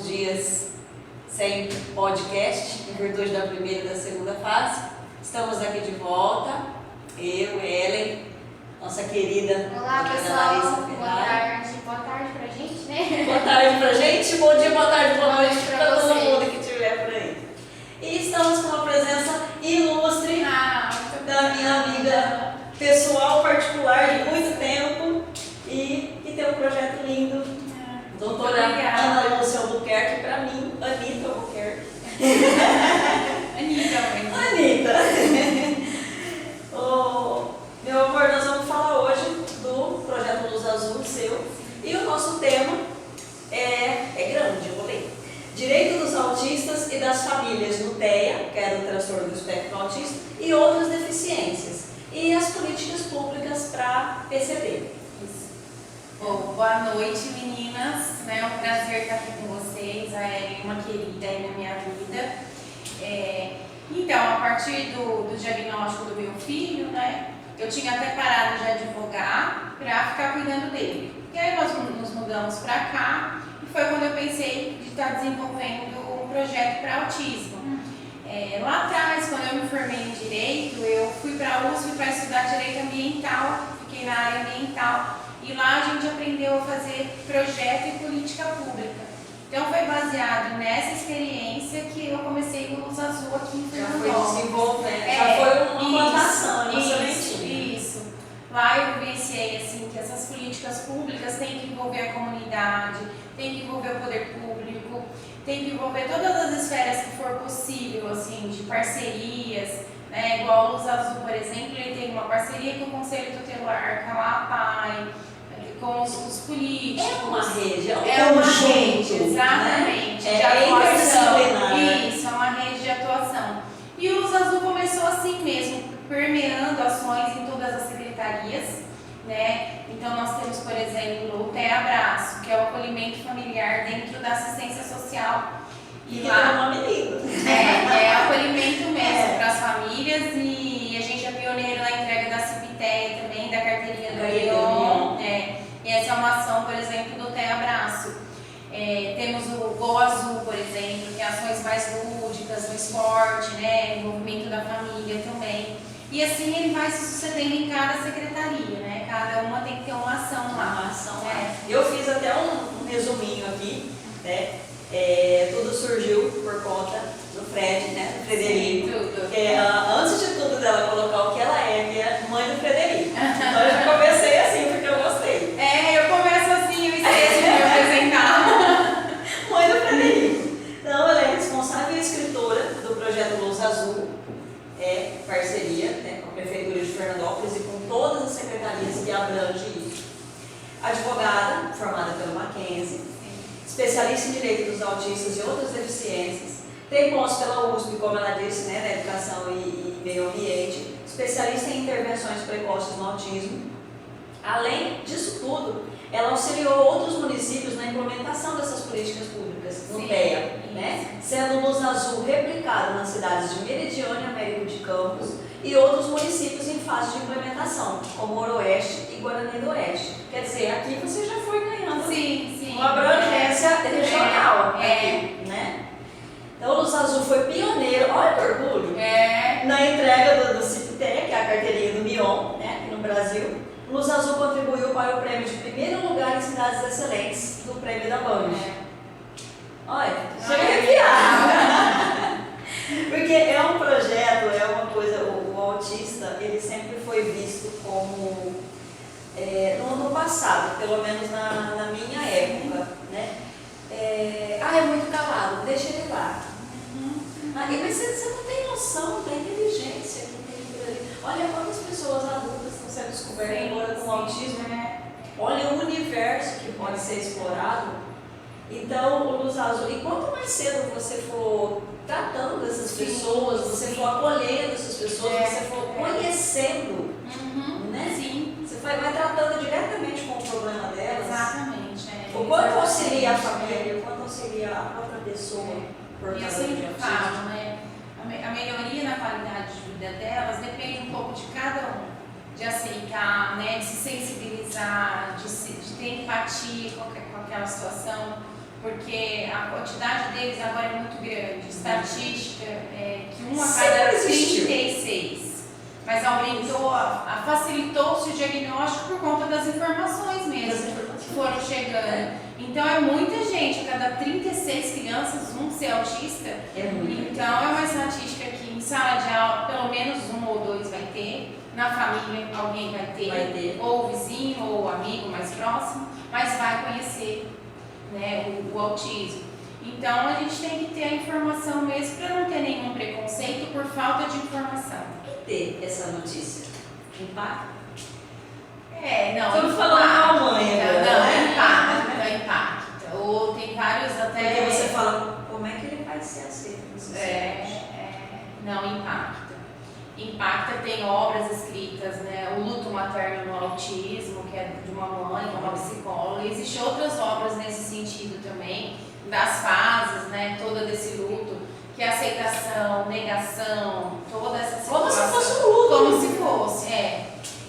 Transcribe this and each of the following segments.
dias sem podcast, em virtude da primeira e da segunda fase. Estamos aqui de volta, eu, Ellen, nossa querida Olá, pessoal. Boa tarde pra gente, né? Boa tarde pra gente, bom dia, boa tarde, boa noite pra todo vocês. mundo que estiver por aí. E estamos com uma presença ilustre da minha amiga pessoal, particular de muito tempo e que tem um projeto lindo, doutora Ana Lúcia Albuquerque, pra mim, Anitta Albuquerque. Anitta. Meu amor, nós vamos falar hoje do projeto Luz Azul, seu, e o nosso tema é grande, eu vou ler. Direito dos autistas e das famílias no TEA, que é do transtorno do espectro autista, e outras deficiências, e as políticas públicas para PCD. Bom, boa noite, meninas. É um prazer estar aqui com vocês. A Ellen é uma querida aí na minha vida. Então, a partir do diagnóstico do meu filho, né, eu tinha até parado de advogar para ficar cuidando dele. E aí nós nos mudamos para cá e foi quando eu pensei de estar desenvolvendo um projeto para autismo. Lá atrás, quando eu me formei em Direito, eu fui para a USP para estudar Direito Ambiental, fiquei na área ambiental. E lá a gente aprendeu a fazer projeto e política pública. Então foi baseado nessa experiência que eu comecei o Luz Azul aqui em Fernando. Já foi desenvolvendo, já foi uma plantação, uma sementinha. Isso. Lá eu vivenciei assim, que essas políticas públicas têm que envolver a comunidade, têm que envolver o poder público, tem que envolver todas as esferas que for possível, assim, de parcerias. Igual o Luz Azul, por exemplo, ele tem uma parceria com o Conselho Tutelar, com a APAI, com os políticos. É uma rede, uma rede, exatamente, né? de atuação. Interdisciplinar. Isso, é uma rede de atuação. E o Luz Azul começou assim mesmo, permeando ações em todas as secretarias, né? Então nós temos, por exemplo, o TEA Abraço, que é o acolhimento familiar dentro da assistência social. E lá é uma menina. É acolhimento mesmo para as famílias, e a gente é pioneiro na entrega da CIPTEA também, da carteirinha do Leon. E essa é uma ação, por exemplo, do TEA Abraço. Temos o Gol Azul, por exemplo, que é ações mais lúdicas no esporte, né, envolvimento da família também. E assim ele vai se sucedendo em cada secretaria, né? Cada uma tem que ter uma ação lá. Uma ação lá. Eu fiz até um resuminho aqui, né? Tudo surgiu por conta do Fred, né? Do Frederico. Antes de tudo dela colocar o que ela é, que é mãe do Frederico. Então eu já comecei assim porque eu gostei. Eu começo assim, eu esqueço de me apresentar. Mãe do Frederico. Então ela é responsável e escritora do projeto Luz Azul, parceria, né, com a Prefeitura de Fernandópolis e com todas as secretarias que abrangem isso. Advogada, formada pelo Mackenzie, especialista em direito dos autistas e outras deficiências, tem pós pela USP, como ela disse, né, da educação e meio ambiente, especialista em intervenções precoces no autismo. Além disso tudo, ela auxiliou outros municípios na implementação dessas políticas públicas no TEA, né, sendo Luz Azul replicado nas cidades de Meridiana, Américo de Campos e outros municípios em fase de implementação, como Oroeste e Guarani do Oeste. Quer dizer, aqui você já foi ganhando uma abrangência regional, aqui, né? Então, o Luz Azul foi pioneiro, olha que orgulho, na entrega do CIPTEA, que é a carteirinha do Mion, né, aqui no Brasil. O Luz Azul contribuiu para o prêmio de primeiro lugar em cidades excelentes do prêmio da Band. Olha, chega a arrepiar. Porque é um projeto, é uma coisa, o autista, ele sempre foi visto como, no passado, pelo menos na minha época, né? É muito calado, deixa ele lá. Mas você não tem noção da inteligência que tem por ali. Olha quantas pessoas adultas estão sendo descobertas agora com autismo, né? Olha o universo que pode ser explorado. Então, o Luz Azul, e quanto mais cedo você for tratando dessas pessoas, você for acolhendo essas pessoas, você for conhecendo, né? Sim. Você vai tratando diretamente com o problema delas. Exatamente. O quanto auxilia a família, o quanto auxilia a própria pessoa. E eu sempre falo, né? A melhoria na qualidade de vida delas depende um pouco de cada um. De aceitar, né? De se sensibilizar, de ter empatia com aquela situação. porque a quantidade deles agora é muito grande. Estatística é que 1 a Sempre cada existiu. 36. Mas aumentou, facilitou-se o diagnóstico por conta das informações mesmo que foram chegando. Então é muita gente, a cada 36 crianças, um ser autista. É muito. Então é uma estatística que em sala de aula pelo menos 1 ou 2 vai ter, na família alguém vai ter. Ou o vizinho ou o amigo mais próximo, mas vai conhecer, né, o autismo. Então a gente tem que ter a informação mesmo para não ter nenhum preconceito por falta de informação. Ter essa notícia impacta? Não. Estamos falando com a mãe agora, Não, impacta. Ou tem vários até. Porque você fala, como é que ele vai ser aceito na sociedade? Não, impacta. Impacta, tem obras escritas, né? O luto materno no autismo, que é de uma mãe, que é uma psicóloga. Existem outras obras nesse sentido também, das fases, né? Toda desse luto, que é aceitação, negação, toda essa situação. Como se fosse um luto. Como se fosse,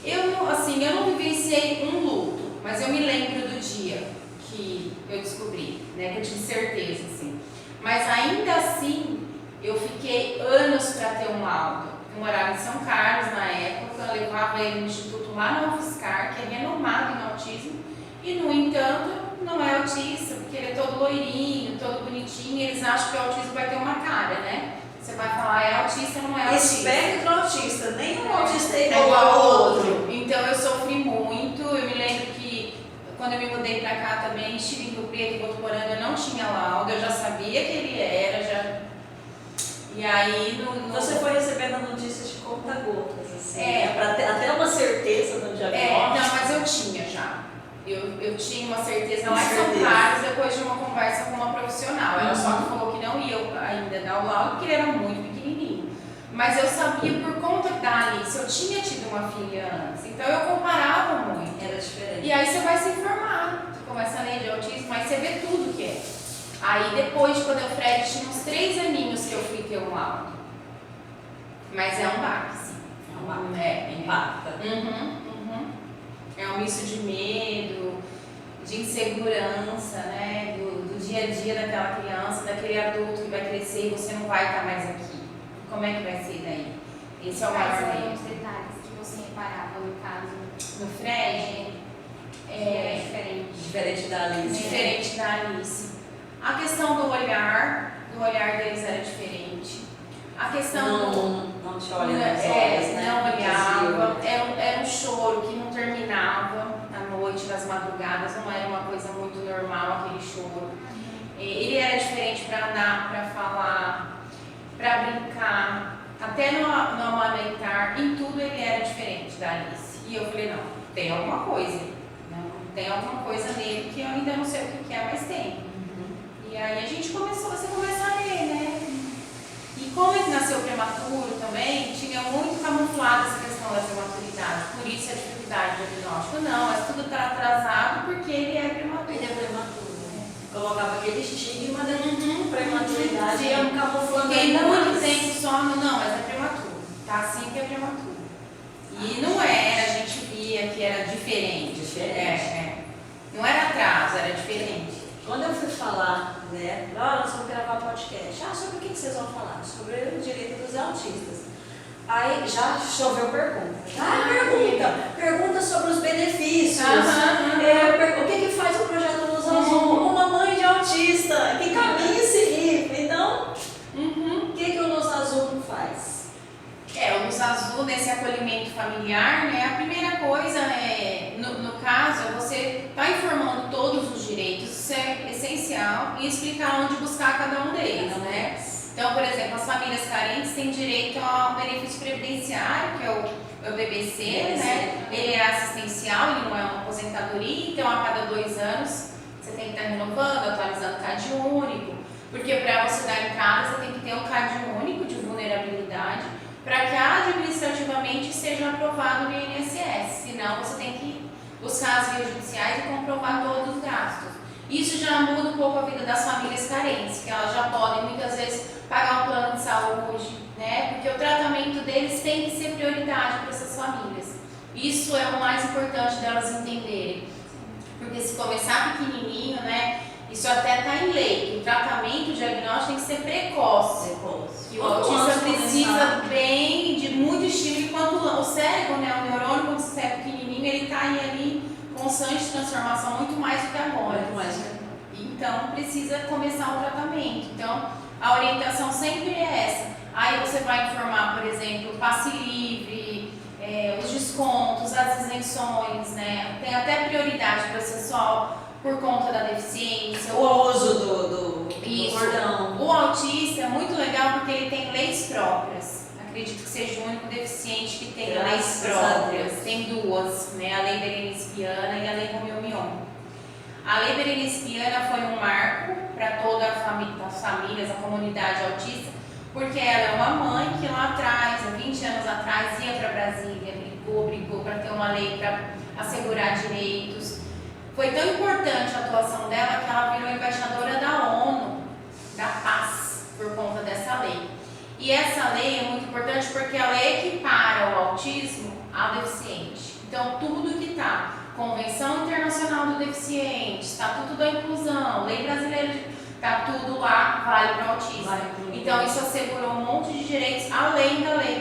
eu não vivenciei um luto, mas eu me lembro do dia que eu descobri, né? Que eu tive certeza, assim. Mas ainda assim, eu fiquei anos para ter um laudo. Eu morava em São Carlos na época, eu levava ele no instituto lá no UFSCar, que é renomado em autismo, e no entanto não é autista, porque ele é todo loirinho, todo bonitinho, e eles acham que o autismo vai ter uma cara, né? Você vai falar, é autista, não é autista. Espectro autista, nenhum autista é É igual ao outro. Então eu sofri muito, eu me lembro que quando eu me mudei pra cá também, estive em Rio Preto e Botuporanga, eu não tinha laudo, eu já sabia que ele era, E aí Você foi recebendo notícias de conta-gotas, assim, para ter até uma certeza no diagnóstico. Não, mas eu tinha já. Eu tinha uma certeza lá em São Certeza. Carlos, depois de uma conversa com uma profissional. Ela só que falou que não ia ainda dar o laudo, porque ele era muito pequenininho. Mas eu sabia por conta da Alice, eu tinha tido uma filha antes, então eu comparava muito. Era diferente. E aí você vai se informar, você começa a ler de autismo, aí você vê tudo que é. Aí depois, quando o Fred tinha uns 3 aninhos que eu fui ter um laudo. Mas é um baque, sim. É um baque. Impacta. É um misto de medo, de insegurança, né? Do dia a dia daquela criança, daquele adulto que vai crescer e você não vai estar mais aqui. Como é que vai ser daí? Esse é o maior Quais eram medo. os detalhes que você reparava no caso? No Fred, É diferente. Diferente da Alice. diferente da Alice. A questão do olhar deles era diferente. A questão Não te olha nos olhos, né? não olhava, era um choro que não terminava à noite, nas madrugadas, não era uma coisa muito normal aquele choro. Ele era diferente para andar, para falar, para brincar, até no amamentar, em tudo ele era diferente da Alice. E eu falei, não, tem alguma coisa, tem alguma coisa nele que eu ainda não sei o que é, mas tem. E aí você começa a ler, né? E como ele nasceu prematuro também, tinha muito camuflado essa questão da prematuridade, por isso a dificuldade do diagnóstico. Não, mas tudo está atrasado porque ele é prematuro. Ele é prematuro, né? Colocava aquele estigma da prematuridade e eu camuflando Fiquei ainda muito mais. tempo só, não, mas é prematuro. Tá assim que é prematuro. E não era, a gente via que era diferente. Não era atraso, era diferente. Quando eu fui falar, né, nós vamos gravar podcast, sobre o que vocês vão falar? Sobre o direito dos autistas. Aí já choveu pergunta. Pergunta sobre os benefícios. O que faz o projeto Luz Azul? Uma mãe de autista, que caminho seguir? Então, o que o Luz Azul faz? O Luz Azul, nesse acolhimento familiar, né, a primeira coisa no caso, é você estar informando todos os direitos, isso é essencial, e explicar onde buscar cada um deles, né? Então, por exemplo, as famílias carentes têm direito ao benefício previdenciário, que é o BBC, né? Ele é assistencial, ele não é uma aposentadoria, então a cada 2 anos você tem que estar renovando, atualizando o CAD único, porque para você dar entrada você tem que ter um CAD único de vulnerabilidade, para que administrativamente seja aprovado no INSS, senão você tem que buscar as vias judiciais e comprovar todos os gastos. Isso já muda um pouco a vida das famílias carentes, que elas já podem muitas vezes pagar um plano de saúde, né? Porque o tratamento deles tem que ser prioridade para essas famílias. Isso é o mais importante delas entenderem. Porque se começar pequenininho, né? E Isso até está em lei, que o tratamento, o diagnóstico tem que ser precoce. Que o autista precisa bem de muito estímulo, enquanto o cérebro, né, o neurônio, quando você é pequenininho, ele está ali constante transformação, muito mais do que agora. Então, precisa começar o tratamento. Então, a orientação sempre é essa. Aí você vai informar, por exemplo, o passe livre, os descontos, as isenções, né? Tem até prioridade processual por conta da deficiência. O uso do cordão. O autista é muito legal porque ele tem leis próprias. Acredito que seja o único deficiente que tem leis próprias. Tem duas, né? A Lei Berenice Viana e a Lei Romeu Mion. A Lei Berenice Viana foi um marco para toda a família, as famílias, a comunidade autista, porque ela é uma mãe que lá atrás, há 20 anos atrás, ia para Brasília, brigou para ter uma lei para assegurar direitos. Foi tão importante a atuação dela que ela virou embaixadora da ONU, da paz, por conta dessa lei. E essa lei é muito importante porque ela equipara o autismo ao deficiente. Então, tudo que está, Convenção Internacional do Deficiente, Estatuto da Inclusão, Lei Brasileira, está tudo lá, vale para o autismo. Então, isso assegurou um monte de direitos além da lei